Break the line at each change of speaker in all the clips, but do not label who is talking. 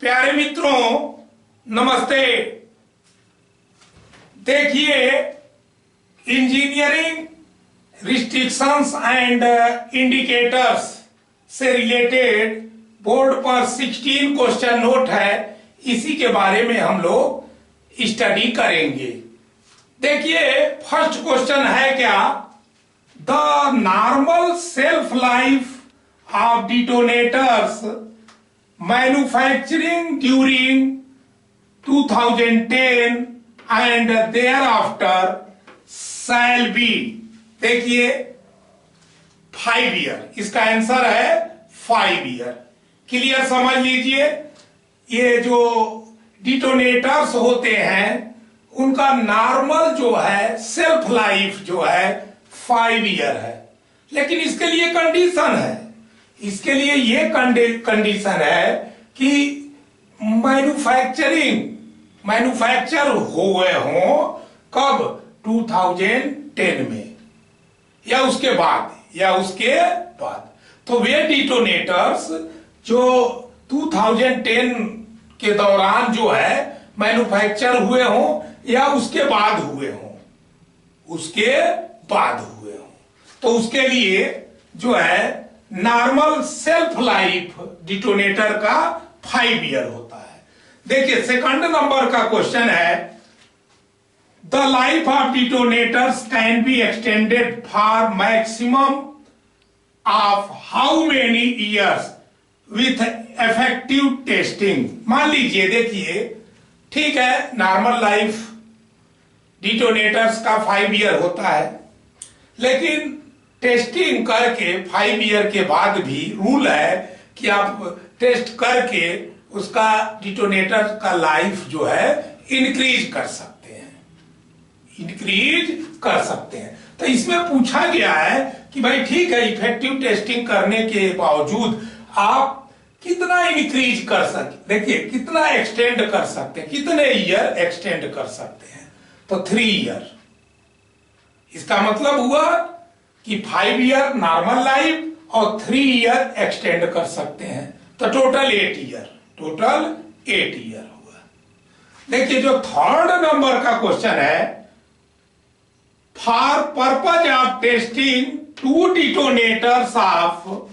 प्यारे मित्रों नमस्ते। देखिए, इंजीनियरिंग रिस्ट्रिक्शंस एंड इंडिकेटर्स से रिलेटेड बोर्ड पर 16 क्वेश्चन नोट है, इसी के बारे में हम लोग स्टडी करेंगे। देखिए, फर्स्ट क्वेश्चन है क्या, the normal self life of detonators manufacturing during 2010 and thereafter shall be, देखिए 5 ईयर, इसका आंसर है 5 ईयर। क्लियर समझ लीजिए, ये जो डिटोनेटर्स होते हैं उनका नॉर्मल जो है सेल्फ लाइफ जो है 5 ईयर है, लेकिन इसके लिए कंडीशन है। इसके लिए ये कंडीशन है कि मैन्युफैक्चर हुए हों कब, 2010 में या उसके बाद। तो वे डिटोनेटर्स जो 2010 के दौरान जो है मैन्युफैक्चर हुए हों या उसके बाद हुए हों, तो उसके लिए जो है नॉर्मल सेल्फ लाइफ डिटोनेटर का 5 ईयर होता है। देखिए, सेकंड नंबर का क्वेश्चन है, the life of detonators can be extended for maximum of how many years with effective testing. मान लीजिए, देखिए ठीक है, नॉर्मल लाइफ डिटोनेटर्स का 5 ईयर होता है, लेकिन टेस्टिंग करके 5 ईयर के बाद भी रूल है कि आप टेस्ट करके उसका डिटोनेटर का लाइफ जो है इंक्रीज कर सकते हैं। तो इसमें पूछा गया है कि भाई ठीक है, इफेक्टिव टेस्टिंग करने के बावजूद आप कितना इंक्रीज कर सकते, देखिए कितना एक्सटेंड कर सकते हैं, कितने ईयर एक्सटेंड कर सकते हैं। तो 3 ईयर, इसका मतलब हुआ कि 5 ईयर नॉर्मल लाइफ और 3 ईयर एक्सटेंड कर सकते हैं, तो टोटल 8 ईयर हुआ। देखिए, जो थर्ड नंबर का क्वेश्चन है, for purpose of testing 2 detonators of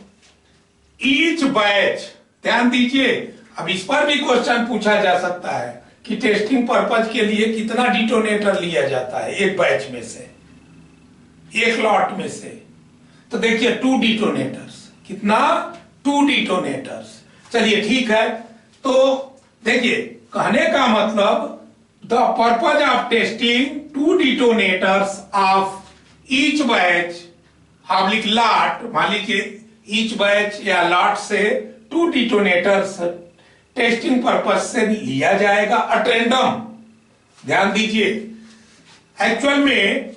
each batch. ध्यान दीजिए, अब इस पर भी क्वेश्चन पूछा जा सकता है कि टेस्टिंग पर्पज के लिए कितना डिटोनेटर लिया जाता है एक बैच में से, एक लॉट में से। तो देखिए 2 डिटोनेटर्स, कितना, 2 डिटोनेटर्स। चलिए ठीक है, तो देखिए कहने का मतलब, the purpose of testing 2 detonators of each batch, आप लिख लॉट, मान लीजिए ईच बैच या लॉट से 2 डिटोनेटर्स टेस्टिंग पर्पज से लिया जाएगा अटेंडम। ध्यान दीजिए, एक्चुअल में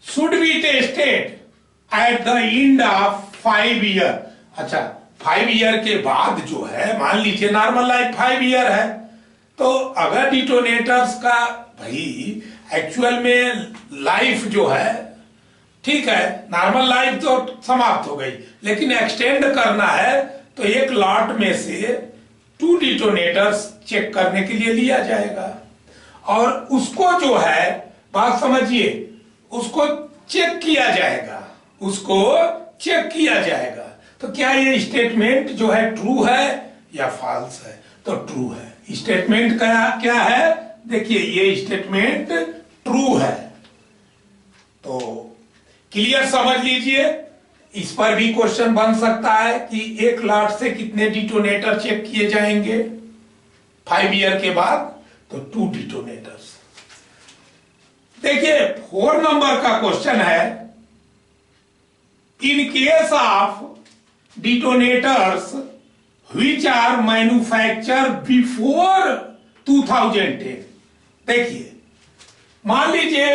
should be tested at the end of 5 year. अच्छा, 5 ईयर के बाद जो है, मान लीजिए नॉर्मल लाइफ 5 ईयर है, तो अगर डिटोनेटर्स का भाई एक्चुअल में लाइफ जो है, ठीक है नॉर्मल लाइफ तो समाप्त हो गई, लेकिन एक्सटेंड करना है तो एक लॉट में से 2 डिटोनेटर्स चेक करने के लिए लिया जाएगा, और उसको जो है, बात समझिए, उसको चेक किया जाएगा। तो क्या ये स्टेटमेंट जो है ट्रू है या फॉल्स है? तो ट्रू है। स्टेटमेंट क्या है, देखिए ये स्टेटमेंट ट्रू है। तो क्लियर समझ लीजिए, इस पर भी क्वेश्चन बन सकता है कि एक लॉट से कितने डिटोनेटर चेक किए जाएंगे 5 ईयर के बाद, तो 2 डिटोनेटर्स। देखिए 4 नंबर का क्वेश्चन है, in case of detonators which are manufacture before 2010। देखिए, मान लीजिए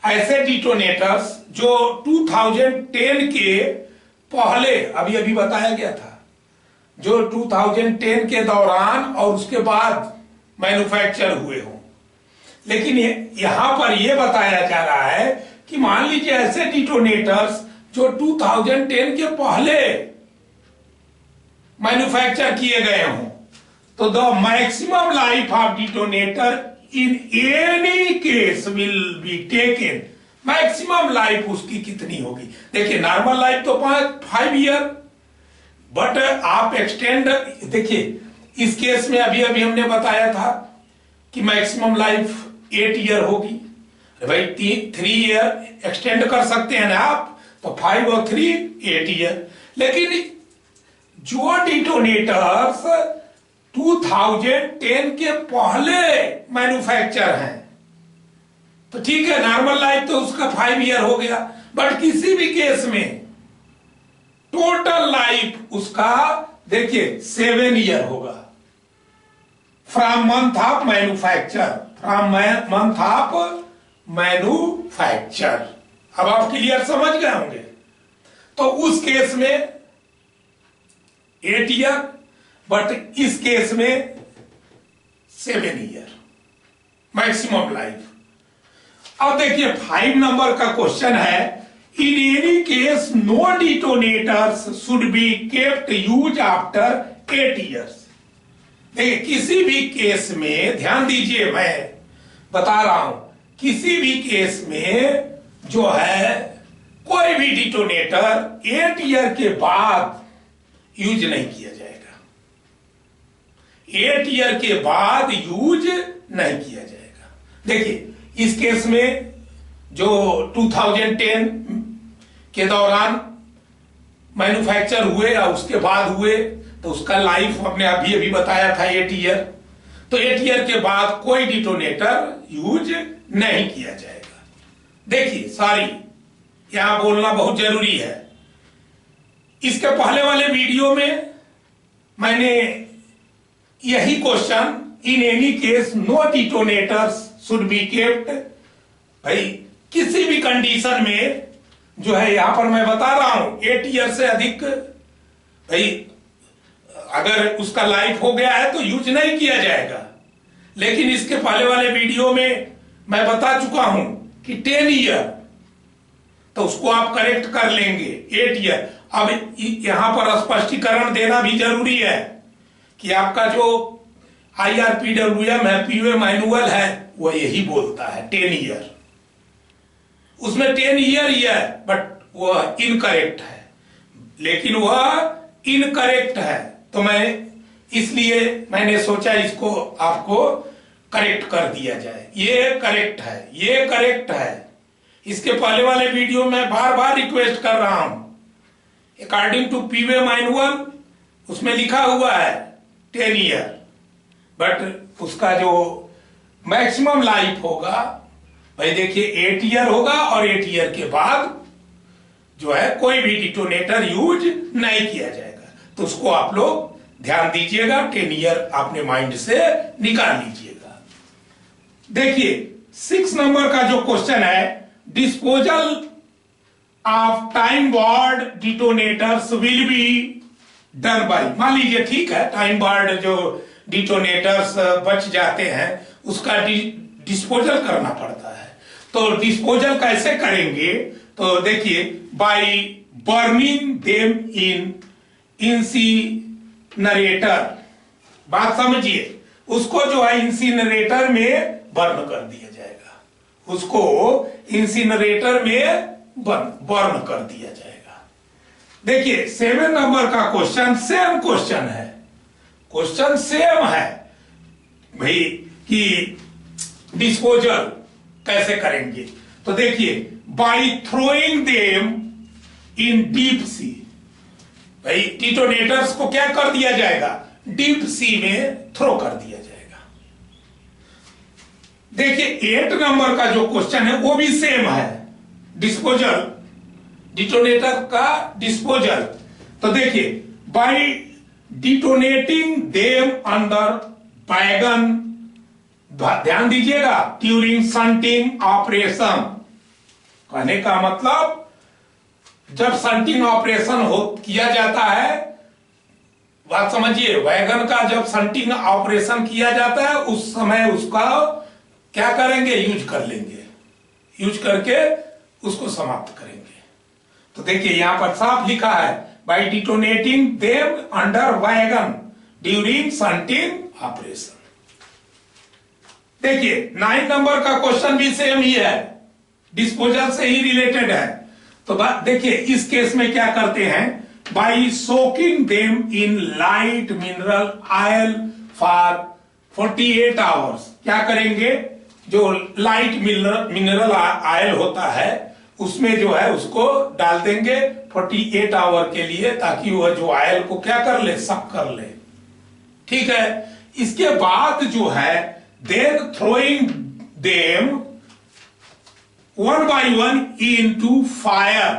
ऐसे डिटोनेटर्स जो 2010 के पहले, अभी बताया गया था, जो 2010 के दौरान और उसके बाद मैन्युफैक्चर हुए हों, लेकिन यहां पर यह बताया जा रहा है कि मान लीजिए ऐसे डिटोनेटर्स जो 2010 के पहले मैन्युफैक्चर किए गए हों, तो the maximum life of detonator in any case will be taken, maximum life उसकी कितनी होगी? देखिए नॉर्मल लाइफ तो 5 ईयर, बट आप एक्सटेंड, देखिए इस केस में अभी अभी हमने बताया था कि मैक्सिमम लाइफ 8 ईयर होगी। भाई 3 ईयर एक्सटेंड कर सकते हैं ना आप, तो 5 और 3 8 ईयर। लेकिन जो डिटोनेटर्स 2010 के पहले मैन्युफैक्चर हैं तो ठीक है, नॉर्मल लाइफ तो उसका 5 ईयर हो गया, बट किसी भी केस में टोटल लाइफ उसका देखिए 7 ईयर होगा from month of manufacture, from month of manufacture. अब आप क्लियर समझ गए होंगे। तो उस केस में 8 ईयर, बट इस केस में 7 ईयर मैक्सिमम लाइफ। अब देखिए 5 नंबर का क्वेश्चन है, in any case no detonators should be kept use after 8 years. देखिए किसी भी केस में, ध्यान दीजिए मैं बता रहा हूं, किसी भी केस में जो है कोई भी डिटोनेटर 8 ईयर के बाद यूज नहीं किया जाएगा, 8 ईयर के बाद यूज नहीं किया जाएगा। देखिए इस केस में जो 2010 के दौरान मैन्युफैक्चर हुए या उसके बाद हुए, तो उसका लाइफ हमने अभी अभी बताया था 8 ईयर। तो 8 ईयर के बाद कोई डिटोनेटर यूज नहीं किया जाएगा। देखिए सॉरी, यहां बोलना बहुत जरूरी है। इसके पहले वाले वीडियो में मैंने यही question, in any case no detonators should be kept, भाई किसी भी कंडीशन में जो है, यहां पर मैं बता रहा हूं 8 ईयर से अधिक, भाई अगर उसका लाइफ हो गया है तो यूज नहीं किया जाएगा। लेकिन इसके पहले वाले वीडियो में मैं बता चुका हूं कि 10 ईयर, तो उसको आप करेक्ट कर लेंगे 8 ईयर। अब यहां पर स्पष्टीकरण देना भी जरूरी है कि आपका जो IRPWM है, पीओए मैनुअल है, वो यही बोलता है 10 ईयर, उसमें 10 ईयर ही है, बट वह इनकरेक्ट है। लेकिन वह इनकरेक्ट है, तो इसलिए मैंने सोचा इसको आपको करेक्ट कर दिया जाए। ये करेक्ट है, ये करेक्ट है। इसके पहले वाले वीडियो में बार बार रिक्वेस्ट कर रहा हूं, अकॉर्डिंग टू पीवे मैनुअल उसमें लिखा हुआ है 10 ईयर, बट उसका जो मैक्सिमम लाइफ होगा, भाई देखिए 8 ईयर होगा, और 8 ईयर के बाद जो है कोई भी डिटोनेटर यूज नहीं किया जाएगा। तो उसको आप लोग ध्यान दीजिएगा, 10 ईयर अपने माइंड से निकाल लीजिएगा। देखिए 6 नंबर का जो क्वेश्चन है, disposal of time barred detonators will be done by, मान लीजिए ठीक है, टाइम बार्ड जो डिटोनेटर्स बच जाते हैं उसका डिस्पोजल करना पड़ता है। तो डिस्पोजल कैसे करेंगे? तो देखिए by burning them in incinerator, बात समझिए, उसको जो है इंसिनरेटर में बर्न कर दिया जाएगा, उसको इंसिनरेटर में बर्न कर दिया जाएगा। देखिए 7 नंबर का क्वेश्चन सेम क्वेश्चन है, क्वेश्चन सेम है भाई कि डिस्पोजल कैसे करेंगे। तो देखिए by throwing them in deep sea, भाई डिटोनेटर्स को क्या कर दिया जाएगा? डीप सी में थ्रो कर दिया जाएगा। देखिए 8 नंबर का जो क्वेश्चन है वो भी सेम है, डिस्पोजल, डिटोनेटर का डिस्पोजल। तो देखिए bye detonating them under wagon, ध्यान दीजिएगा, ड्यूरिंग शंटिंग ऑपरेशन, कहने का मतलब जब शंटिंग ऑपरेशन किया जाता है, बात समझिए, वैगन का जब शंटिंग ऑपरेशन किया जाता है उस समय उसका क्या करेंगे? यूज कर लेंगे, यूज करके उसको समाप्त करेंगे। तो देखिए यहां पर साफ लिखा है by detonating them under wagon during shunting operation. देखिए 9 नंबर का क्वेश्चन भी सेम ही है, डिस्पोजल से ही रिलेटेड है। तो देखिए इस केस में क्या करते हैं, by soaking them in light mineral oil for 48 hours. क्या करेंगे, जो लाइट मिनरल ऑयल होता है उसमें जो है उसको डाल देंगे 48 आवर के लिए, ताकि वह जो ऑयल को क्या कर ले, सक कर ले। ठीक है, इसके बाद जो है then throwing them 1 by 1 into fire.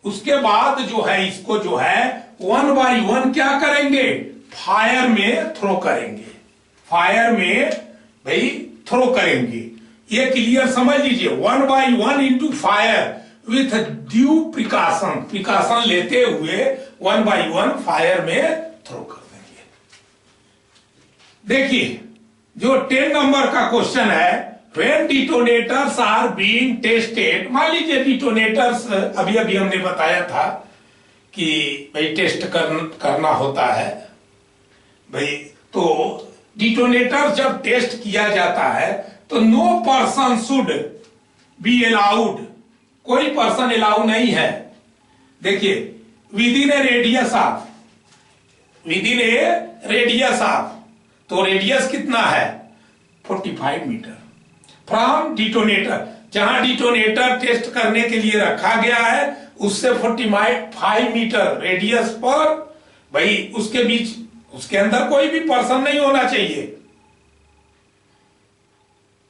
उसके बाद जो है इसको जो है 1 by 1 क्या करेंगे, फायर में थ्रो करेंगे, फायर में भाई थ्रो करेंगे। ये क्लियर समझ लीजिए, 1 by 1 into fire with due precaution, precaution लेते हुए 1 by 1 फायर में थ्रो कर देंगे। देखिए जो 10 नंबर का क्वेश्चन है, when detonators are being tested, मान लीजिए डिटोनेटर्स अभी अभी हमने बताया था कि भाई टेस्ट करना होता है भाई, तो डिटोनेटर जब टेस्ट किया जाता है तो no person should be allowed, कोई पर्सन अलाउ नहीं है। देखिए within a radius of, within a radius of, तो रेडियस कितना है 45 मीटर फ्रॉम डिटोनेटर, जहां डिटोनेटर टेस्ट करने के लिए रखा गया है उससे 45 मीटर रेडियस पर भाई उसके बीच, उसके अंदर कोई भी पर्सन नहीं होना चाहिए,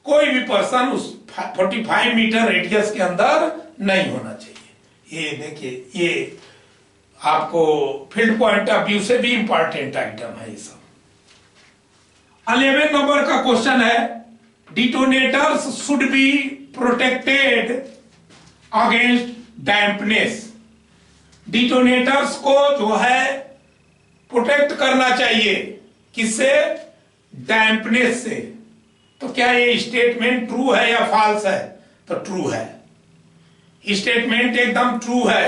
कोई भी पर्सन उस 45 मीटर रेडियस के अंदर नहीं होना चाहिए। ये देखिए ये आपको फील्ड पॉइंट ऑफ व्यू से भी इंपॉर्टेंट आइटम है ये सब। 11 नंबर का क्वेश्चन है, detonators should be protected against dampness. Detonators को जो है प्रोटेक्ट करना चाहिए, किससे, डैम्पनेस से। तो क्या ये स्टेटमेंट ट्रू है या फॉल्स है, तो ट्रू है, स्टेटमेंट एकदम ट्रू है।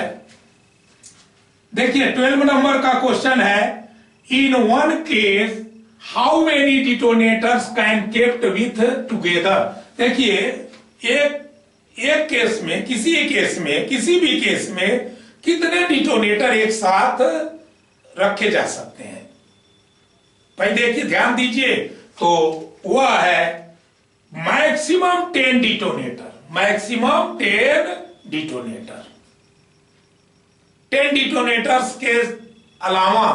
देखिए 12 नंबर का क्वेश्चन है, in one case how many detonators can kept with together. देखिए एक केस में, किसी केस में, किसी भी केस में कितने डिटोनेटर एक साथ रखे जा सकते हैं। भाई देखिए ध्यान दीजिए, तो वह है maximum 10 detonator, maximum 10 detonator. 10 detonators के अलावा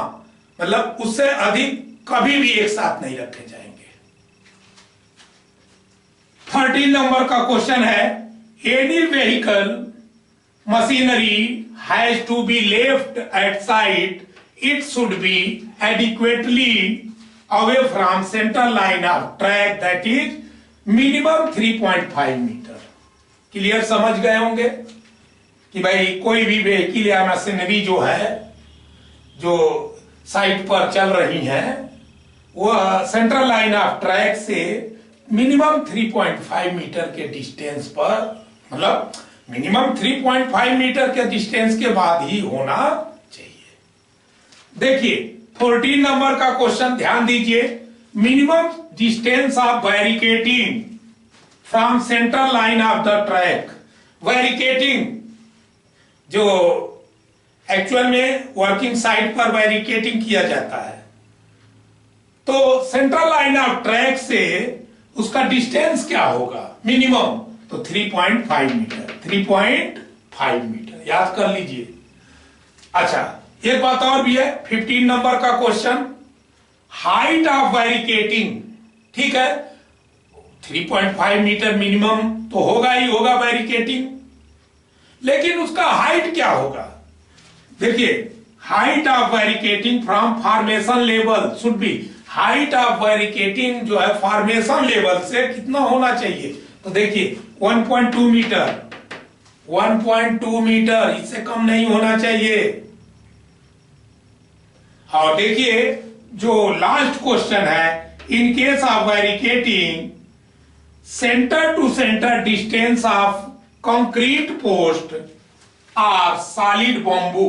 मतलब उससे अधिक कभी भी एक साथ नहीं रखे जाएंगे। 13 नंबर का क्वेश्चन है, any vehicle machinery has to be left at side, it should be adequately away from central line of track, that is minimum 3.5 metre. Clear समझ गए होंगे कि भाई कोई भी व्हीकल या मशीनरी जो है, जो साइड पर चल रही है, वह सेंट्रल लाइन ऑफ ट्रैक से मिनिमम 3.5 मीटर के डिस्टेंस पर, मतलब मिनिमम 3.5 मीटर के डिस्टेंस के बाद ही होना चाहिए। देखिए 14 नंबर का क्वेश्चन ध्यान दीजिए, minimum distance of barricading from central line of the track. Barricading जो एक्चुअल में वर्किंग साइड पर बैरिकेटिंग किया जाता है, तो सेंट्रल लाइन ऑफ ट्रैक से उसका डिस्टेंस क्या होगा मिनिमम, तो 3.5 मीटर, 3.5 मीटर याद कर लीजिए। अच्छा एक बात और भी है, 15 नंबर का क्वेश्चन, हाइट ऑफ बैरिकेटिंग। ठीक है 3.5 मीटर मिनिमम तो होगा ही होगा बैरिकेटिंग, लेकिन उसका हाइट क्या होगा। देखिए height of barricading from formation level should be, height of barricading जो है फॉर्मेशन लेवल से कितना होना चाहिए, तो देखिए 1.2 मीटर, 1.2 मीटर, इससे कम नहीं होना चाहिए। और देखिए जो लास्ट क्वेश्चन है, in case of barricading centre to centre distance of concrete post और सॉलिड बॉम्बू।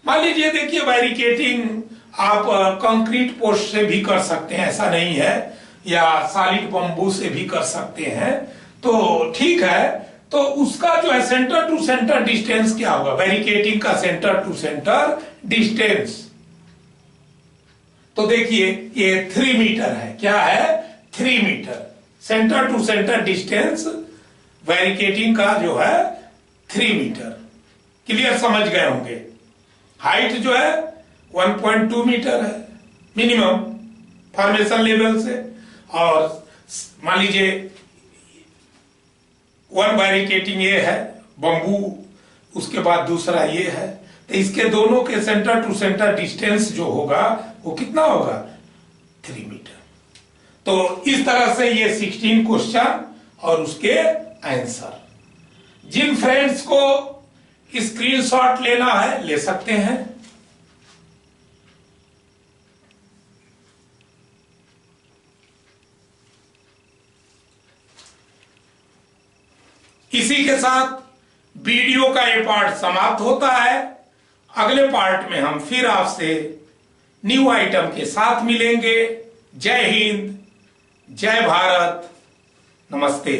मान लीजिए देखिए बैरिकेटिंग आप कंक्रीट पोस्ट से भी कर सकते हैं, ऐसा नहीं है, या सॉलिड बम्बू से भी कर सकते हैं, तो ठीक है। तो उसका जो है सेंटर टू सेंटर डिस्टेंस क्या होगा, बैरिकेडिंग का सेंटर टू सेंटर डिस्टेंस। तो देखिए ये 3 मीटर है, क्या है 3 metre centre to centre distance barricading का जो है 3 मीटर। क्लियर, समझ गए होंगे। हाइट जो है 1.2 मीटर है मिनिमम फॉर्मेशन लेवल से, और मान लीजिए 1 बैरिकेडिंग ये है बम्बू, उसके बाद दूसरा ये है, तो इसके दोनों के सेंटर टू सेंटर डिस्टेंस जो होगा वो कितना होगा 3 मीटर। तो इस तरह से ये 16 क्वेश्चन और उसके आंसर। जिन फ्रेंड्स को स्क्रीनशॉट लेना है ले सकते हैं। इसी के साथ वीडियो का ये पार्ट समाप्त होता है। अगले पार्ट में हम फिर आपसे न्यू आइटम के साथ मिलेंगे। जय हिंद, जय भारत, नमस्ते।